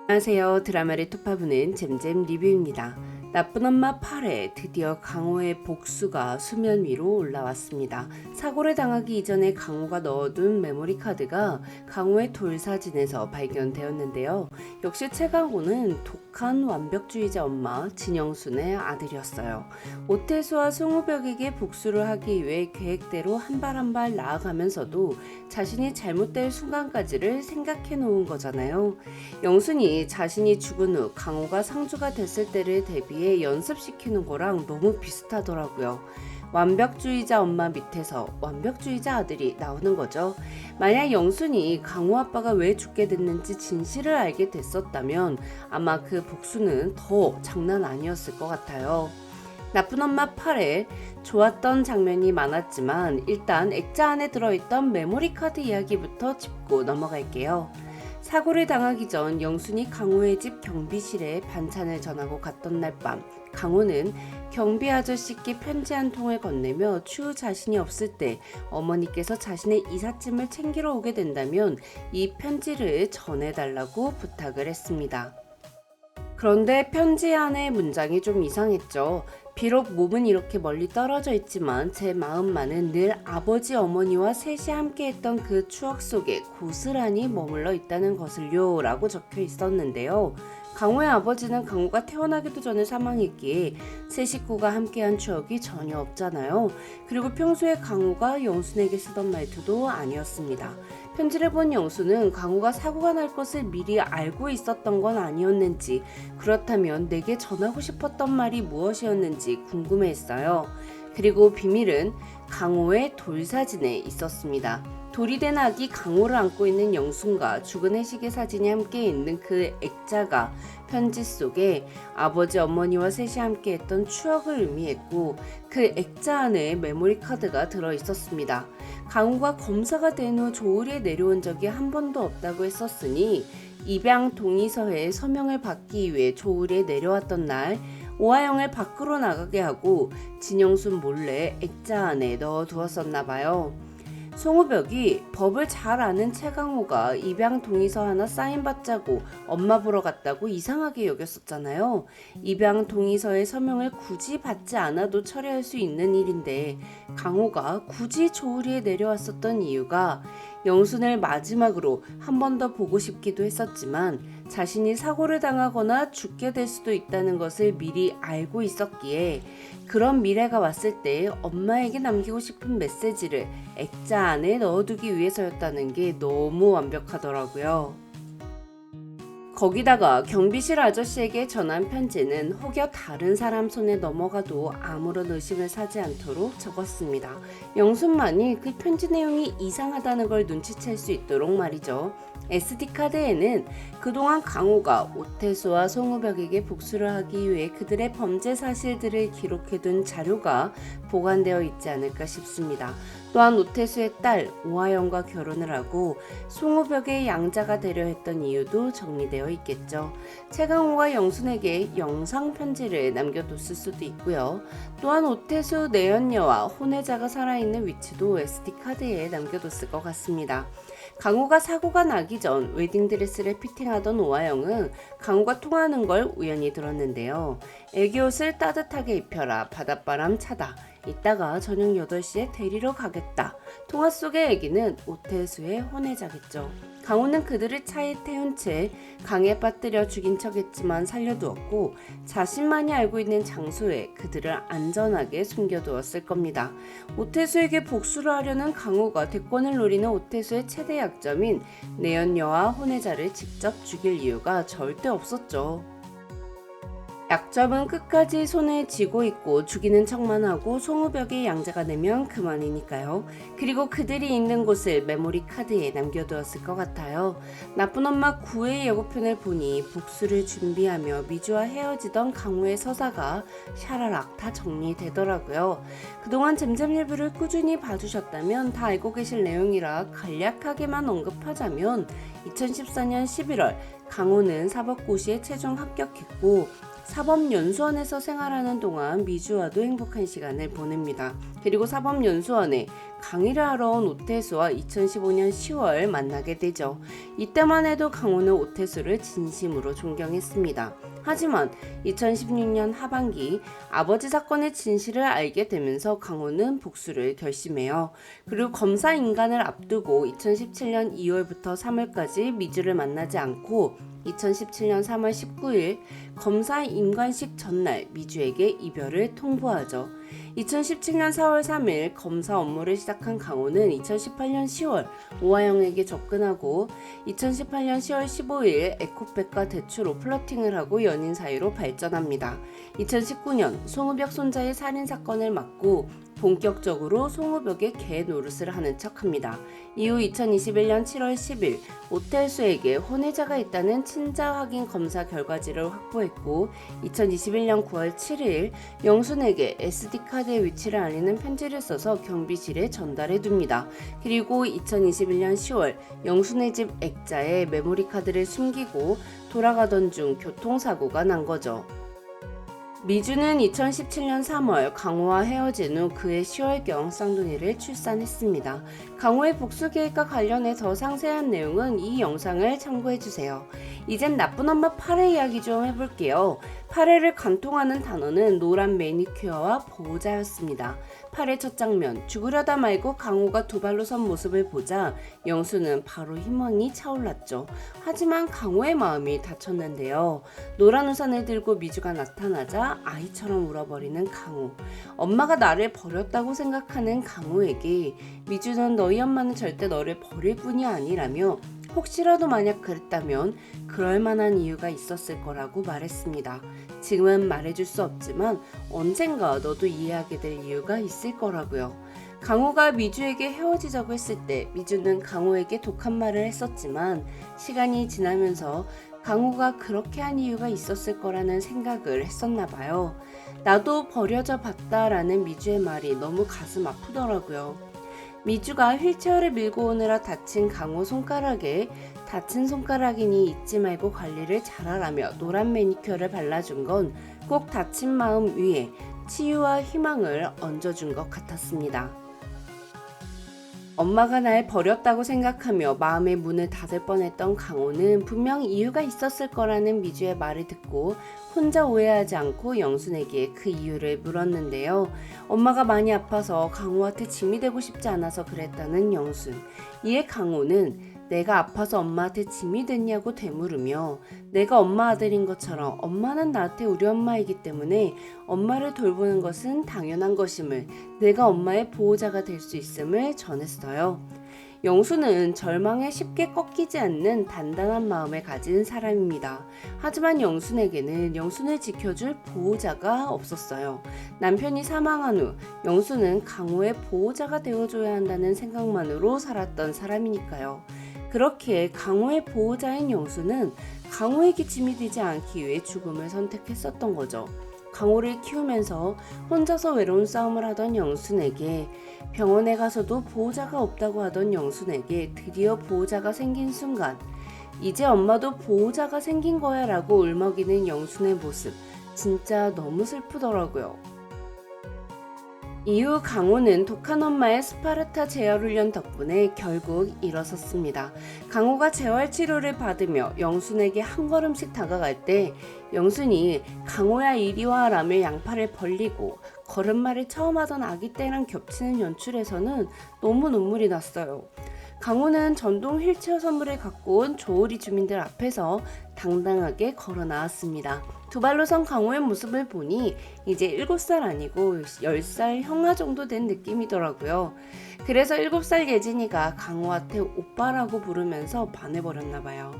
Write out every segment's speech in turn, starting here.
안녕하세요. 드라마를 투파보는 잼잼 리뷰입니다. 나쁜 엄마 8회 드디어 강호의 복수가 수면 위로 올라왔습니다. 사고를 당하기 이전에 강호가 넣어둔 메모리 카드가 강호의 돌사진에서 발견되었는데요. 역시 최강호는 독한 완벽주의자 엄마 진영순의 아들이었어요. 오태수와 송우벽에게 복수를 하기 위해 계획대로 한 발 한 발 나아가면서도 자신이 잘못될 순간까지를 생각해 놓은 거잖아요. 영순이 자신이 죽은 후 강호가 상주가 됐을 때를 대비해 연습시키는 거랑 너무 비슷하더라고요. 완벽주의자 엄마 밑에서 완벽주의자 아들이 나오는 거죠. 만약 영순이 강호 아빠가 왜 죽게 됐는지 진실을 알게 됐었다면 아마 그 복수는 더 장난 아니었을 것 같아요. 나쁜 엄마 8회 좋았던 장면이 많았지만 일단 액자 안에 들어있던 메모리 카드 이야기부터 짚고 넘어갈게요. 사고를 당하기 전 영순이 강호의 집 경비실에 반찬을 전하고 갔던 날 밤 강호는 경비 아저씨께 편지 한 통을 건네며 추후 자신이 없을 때 어머니께서 자신의 이삿짐을 챙기러 오게 된다면 이 편지를 전해달라고 부탁을 했습니다. 그런데 편지 안의 문장이 좀 이상했죠. 비록 몸은 이렇게 멀리 떨어져 있지만 제 마음만은 늘 아버지 어머니와 셋이 함께했던 그 추억 속에 고스란히 머물러 있다는 것을요 라고 적혀 있었는데요. 강호의 아버지는 강호가 태어나기도 전에 사망했기에 세 식구가 함께한 추억이 전혀 없잖아요. 그리고 평소에 강호가 영순에게 쓰던 말투도 아니었습니다. 편지를 본 영수는 강호가 사고가 날 것을 미리 알고 있었던 건 아니었는지, 그렇다면 내게 전하고 싶었던 말이 무엇이었는지 궁금해했어요. 그리고 비밀은 강호의 돌사진에 있었습니다. 돌이 된 아기 강호를 안고 있는 영순과 죽은 해식의 사진이 함께 있는 그 액자가 편지 속에 아버지 어머니와 셋이 함께 했던 추억을 의미했고 그 액자 안에 메모리 카드가 들어 있었습니다. 강호가 검사가 된 후 조울에 내려온 적이 한 번도 없다고 했었으니 입양 동의서에 서명을 받기 위해 조울에 내려왔던 날 오하영을 밖으로 나가게 하고 진영순 몰래 액자 안에 넣어두었었나 봐요. 송우벽이 법을 잘 아는 최강호가 입양 동의서 하나 사인받자고 엄마 보러 갔다고 이상하게 여겼었잖아요. 입양 동의서의 서명을 굳이 받지 않아도 처리할 수 있는 일인데 강호가 굳이 조우리에 내려왔었던 이유가 영순을 마지막으로 한 번 더 보고 싶기도 했었지만 자신이 사고를 당하거나 죽게 될 수도 있다는 것을 미리 알고 있었기에 그런 미래가 왔을 때 엄마에게 남기고 싶은 메시지를 액자 안에 넣어두기 위해서였다는 게 너무 완벽하더라고요. 거기다가 경비실 아저씨에게 전한 편지는 혹여 다른 사람 손에 넘어가도 아무런 의심을 사지 않도록 적었습니다. 영순만이 그 편지 내용이 이상하다는 걸 눈치챌 수 있도록 말이죠. SD카드에는 그동안 강호가 오태수와 송우벽에게 복수를 하기 위해 그들의 범죄 사실들을 기록해둔 자료가 보관되어 있지 않을까 싶습니다. 또한 오태수의 딸 오하영과 결혼을 하고 송우벽의 양자가 되려 했던 이유도 정리되어 있겠죠. 최강호가 영순에게 영상 편지를 남겨뒀을 수도 있고요. 또한 오태수 내연녀와 혼외자가 살아있는 위치도 SD카드에 남겨뒀을 것 같습니다. 강호가 사고가 나기 전 웨딩드레스를 피팅하던 오하영은 강호가 통화하는 걸 우연히 들었는데요. 애기옷을 따뜻하게 입혀라. 바닷바람 차다. 이따가 저녁 8시에 데리러 가겠다. 통화 속의 애기는 오태수의 혼외자겠죠. 강호는 그들을 차에 태운 채 강에 빠뜨려 죽인 척했지만 살려두었고 자신만이 알고 있는 장소에 그들을 안전하게 숨겨두었을 겁니다. 오태수에게 복수를 하려는 강호가 대권을 노리는 오태수의 최대 약점인 내연녀와 혼외자를 직접 죽일 이유가 절대 없었죠. 약점은 끝까지 손에 쥐고 있고 죽이는 척만 하고 송우벽의 양자가 되면 그만이니까요. 그리고 그들이 있는 곳을 메모리 카드에 남겨두었을 것 같아요. 나쁜 엄마 9회 예고편을 보니 복수를 준비하며 미주와 헤어지던 강호의 서사가 샤라락 다 정리되더라고요. 그동안 잼잼 리뷰를 꾸준히 봐주셨다면 다 알고 계실 내용이라 간략하게만 언급하자면 2014년 11월 강호는 사법고시에 최종 합격했고 사법연수원에서 생활하는 동안 미주와도 행복한 시간을 보냅니다. 그리고 사법연수원에 강의를 하러 온 오태수와 2015년 10월 만나게 되죠. 이때만 해도 강호는 오태수를 진심으로 존경했습니다. 하지만 2016년 하반기 아버지 사건의 진실을 알게 되면서 강호는 복수를 결심해요. 그리고 검사 인간을 앞두고 2017년 2월부터 3월까지 미주를 만나지 않고 2017년 3월 19일 검사 임관식 전날 미주에게 이별을 통보하죠. 2017년 4월 3일 검사 업무를 시작한 강호는 2018년 10월 오하영에게 접근하고 2018년 10월 15일 에코백과 대추로 플러팅을 하고 연인 사이로 발전합니다. 2019년 송우벽 손자의 살인사건을 맡고 본격적으로 송우벽의 개 노릇을 하는 척합니다. 이후 2021년 7월 10일 오태수에게 혼외자가 있다는 친자 확인 검사 결과지를 확보했고 2021년 9월 7일 영순에게 SD카드의 위치를 알리는 편지를 써서 경비실에 전달해 둡니다. 그리고 2021년 10월 영순의 집 액자에 메모리카드를 숨기고 돌아가던 중 교통사고가 난 거죠. 미주는 2017년 3월 강호와 헤어진 후 그해 10월경 쌍둥이를 출산했습니다. 강호의 복수 계획과 관련해 더 상세한 내용은 이 영상을 참고해주세요. 이젠 나쁜 엄마 8회 이야기 좀 해볼게요. 8회를 관통하는 단어는 노란 매니큐어와 보호자였습니다. 8회 첫 장면, 죽으려다 말고 강호가 두 발로 선 모습을 보자 영수는 바로 희망이 차올랐죠. 하지만 강호의 마음이 다쳤는데요. 노란 우산을 들고 미주가 나타나자 아이처럼 울어버리는 강호. 엄마가 나를 버렸다고 생각하는 강호에게 미주는 너희 엄마는 절대 너를 버릴 뿐이 아니라며 혹시라도 만약 그랬다면 그럴 만한 이유가 있었을 거라고 말했습니다. 지금은 말해줄 수 없지만 언젠가 너도 이해하게 될 이유가 있을 거라고요. 강호가 미주에게 헤어지자고 했을 때 미주는 강호에게 독한 말을 했었지만 시간이 지나면서 강호가 그렇게 한 이유가 있었을 거라는 생각을 했었나 봐요. 나도 버려져 봤다라는 미주의 말이 너무 가슴 아프더라고요. 미주가 휠체어를 밀고 오느라 다친 강호 손가락에 다친 손가락이니 잊지 말고 관리를 잘하라며 노란 매니큐어를 발라준 건 꼭 다친 마음 위에 치유와 희망을 얹어준 것 같았습니다. 엄마가 날 버렸다고 생각하며 마음의 문을 닫을 뻔했던 강호는 분명 이유가 있었을 거라는 미주의 말을 듣고 혼자 오해하지 않고 영순에게 그 이유를 물었는데요. 엄마가 많이 아파서 강호한테 짐이 되고 싶지 않아서 그랬다는 영순. 이에 강호는 내가 아파서 엄마한테 짐이 됐냐고 되물으며 내가 엄마 아들인 것처럼 엄마는 나한테 우리 엄마이기 때문에 엄마를 돌보는 것은 당연한 것임을 내가 엄마의 보호자가 될 수 있음을 전했어요. 영수는 절망에 쉽게 꺾이지 않는 단단한 마음을 가진 사람입니다. 하지만 영순에게는 영순을 지켜줄 보호자가 없었어요. 남편이 사망한 후 영수는 강호의 보호자가 되어줘야 한다는 생각만으로 살았던 사람이니까요. 그렇게 강호의 보호자인 영수는 강호에게 짐이 되지 않기 위해 죽음을 선택했었던 거죠. 강호를 키우면서 혼자서 외로운 싸움을 하던 영순에게 병원에 가서도 보호자가 없다고 하던 영순에게 드디어 보호자가 생긴 순간 이제 엄마도 보호자가 생긴 거야 라고 울먹이는 영순의 모습 진짜 너무 슬프더라고요. 이후 강호는 독한 엄마의 스파르타 재활훈련 덕분에 결국 일어섰습니다. 강호가 재활치료를 받으며 영순에게 한 걸음씩 다가갈 때 영순이 강호야 이리 와 라며 양팔을 벌리고 걸음마를 처음 하던 아기 때랑 겹치는 연출에서는 너무 눈물이 났어요. 강호는 전동 휠체어 선물을 갖고 온 조우리 주민들 앞에서 당당하게 걸어 나왔습니다. 두 발로 선 강호의 모습을 보니 이제 7살 아니고 10살 형아 정도 된 느낌이더라고요. 그래서 7살 예진이가 강호한테 오빠라고 부르면서 반해버렸나 봐요.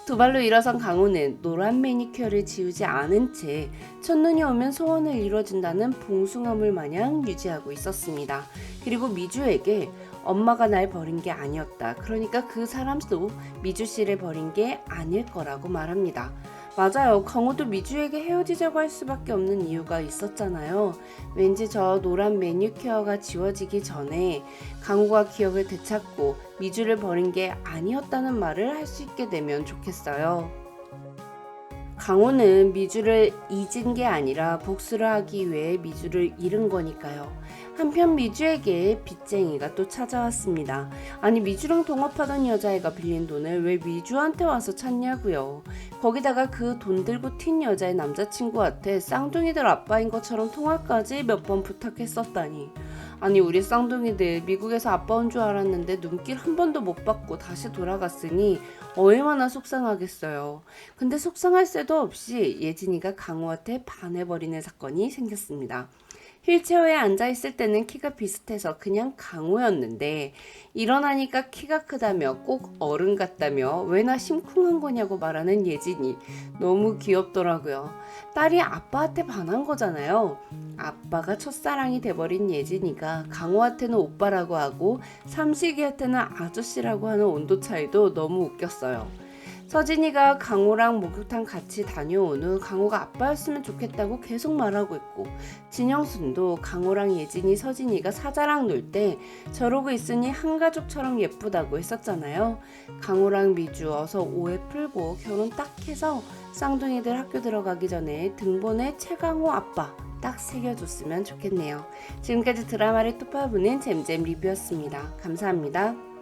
두 발로 일어선 강호는 노란 매니큐어를 지우지 않은 채 첫눈이 오면 소원을 이뤄준다는 봉숭아물 마냥 유지하고 있었습니다. 그리고 미주에게 엄마가 날 버린 게 아니었다. 그러니까 그 사람도 미주 씨를 버린 게 아닐 거라고 말합니다. 맞아요. 강호도 미주에게 헤어지자고 할 수밖에 없는 이유가 있었잖아요. 왠지 저 노란 매니큐어가 지워지기 전에 강호가 기억을 되찾고 미주를 버린 게 아니었다는 말을 할 수 있게 되면 좋겠어요. 강호는 미주를 잊은 게 아니라 복수를 하기 위해 미주를 잃은 거니까요. 한편 미주에게 빚쟁이가 또 찾아왔습니다. 아니 미주랑 동업하던 여자애가 빌린 돈을 왜 미주한테 와서 찾냐고요. 거기다가 그 돈 들고 튄 여자의 남자친구한테 쌍둥이들 아빠인 것처럼 통화까지 몇 번 부탁했었다니. 아니 우리 쌍둥이들 미국에서 아빠 온 줄 알았는데 눈길 한 번도 못 받고 다시 돌아갔으니 얼마나 속상하겠어요. 근데 속상할 새도 없이 예진이가 강호한테 반해버리는 사건이 생겼습니다. 휠체어에 앉아있을 때는 키가 비슷해서 그냥 강호였는데 일어나니까 키가 크다며 꼭 어른 같다며 왜 나 심쿵한 거냐고 말하는 예진이 너무 귀엽더라고요. 딸이 아빠한테 반한 거잖아요. 아빠가 첫사랑이 돼버린 예진이가 강호한테는 오빠라고 하고 삼식이한테는 아저씨라고 하는 온도 차이도 너무 웃겼어요. 서진이가 강호랑 목욕탕 같이 다녀온 후 강호가 아빠였으면 좋겠다고 계속 말하고 있고, 진영순도 강호랑 예진이 서진이가 사자랑 놀 때 저러고 있으니 한가족처럼 예쁘다고 했었잖아요. 강호랑 미주 어서 오해 풀고 결혼 딱 해서 쌍둥이들 학교 들어가기 전에 등본에 최강호 아빠 딱 새겨줬으면 좋겠네요. 지금까지 드라마를 또 파보는 잼잼 리뷰였습니다. 감사합니다.